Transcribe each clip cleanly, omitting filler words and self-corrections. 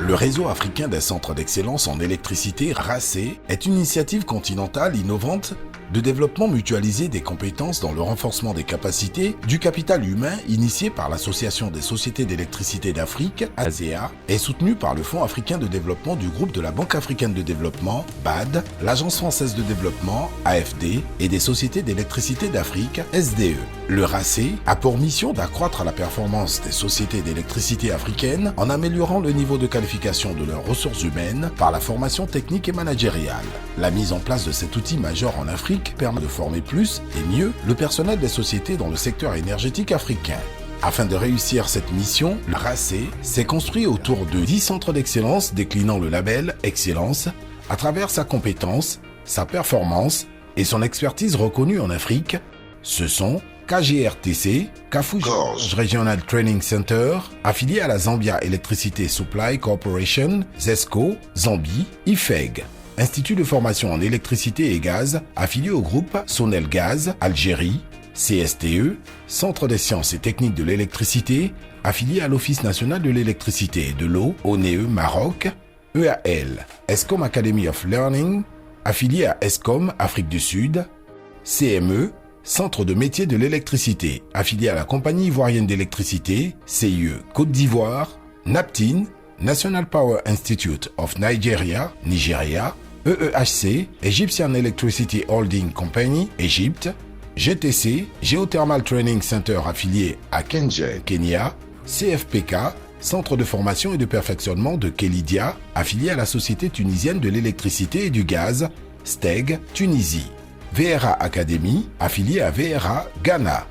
Le réseau africain des centres d'excellence en électricité, RACE, est une initiative continentale innovante de développement mutualisé des compétences dans le renforcement des capacités du capital humain initié par l'Association des sociétés d'électricité d'Afrique, ASEA, et soutenue par le Fonds africain de développement du groupe de la Banque africaine de développement, BAD, l'Agence française de développement, AFD, et des sociétés d'électricité d'Afrique, SDE. Le RACE a pour mission d'accroître la performance des sociétés d'électricité africaines en améliorant le niveau de qualification de leurs ressources humaines par la formation technique et managériale. La mise en place de cet outil majeur en Afrique permet de former plus et mieux le personnel des sociétés dans le secteur énergétique africain. Afin de réussir cette mission, le RACE s'est construit autour de 10 centres d'excellence déclinant le label Excellence à travers sa compétence, sa performance et son expertise reconnue en Afrique. Ce sont KGRTC, Kafuji Regional Training Center, affilié à la Zambia Electricity Supply Corporation, ZESCO, Zambie, IFEG. Institut de formation en électricité et gaz, affilié au groupe Sonel Gaz, Algérie, CSTE, Centre des sciences et techniques de l'électricité, affilié à l'Office national de l'électricité et de l'eau, ONE, Maroc, EAL, ESCOM Academy of Learning, affilié à ESCOM, Afrique du Sud, CME, Centre de métier de l'électricité, affilié à la Compagnie ivoirienne d'électricité, CIE, Côte d'Ivoire, NAPTIN, National Power Institute of Nigeria, Nigeria, EEHC, Egyptian Electricity Holding Company, Égypte, GTC, Geothermal Training Center affilié à Kenje, Kenya, CFPK, Centre de formation et de perfectionnement de Kelidia, affilié à la Société tunisienne de l'électricité et du gaz, STEG, Tunisie, VRA Academy, affilié à VRA, Ghana.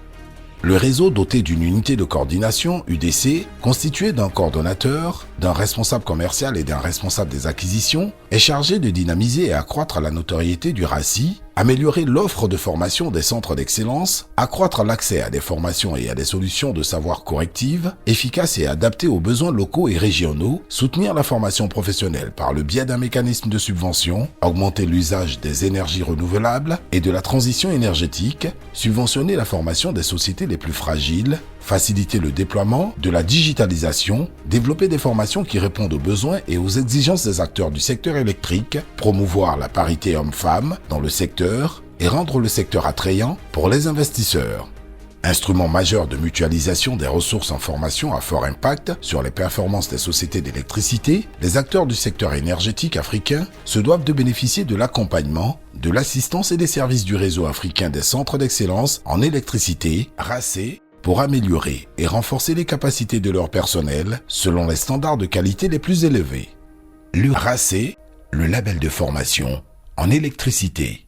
Le réseau doté d'une unité de coordination, UDC, constitué d'un coordonnateur, d'un responsable commercial et d'un responsable des acquisitions, est chargé de dynamiser et accroître la notoriété du RACI, améliorer l'offre de formation des centres d'excellence, accroître l'accès à des formations et à des solutions de savoir correctives, efficaces et adaptées aux besoins locaux et régionaux, soutenir la formation professionnelle par le biais d'un mécanisme de subvention, augmenter l'usage des énergies renouvelables et de la transition énergétique, subventionner la formation des sociétés les plus fragiles, faciliter le déploiement de la digitalisation, développer des formations qui répondent aux besoins et aux exigences des acteurs du secteur électrique, promouvoir la parité homme-femme dans le secteur et rendre le secteur attrayant pour les investisseurs. Instrument majeur de mutualisation des ressources en formation à fort impact sur les performances des sociétés d'électricité, les acteurs du secteur énergétique africain se doivent de bénéficier de l'accompagnement, de l'assistance et des services du réseau africain des centres d'excellence en électricité, RACE, pour améliorer et renforcer les capacités de leur personnel selon les standards de qualité les plus élevés. Le RACE, le label de formation en électricité.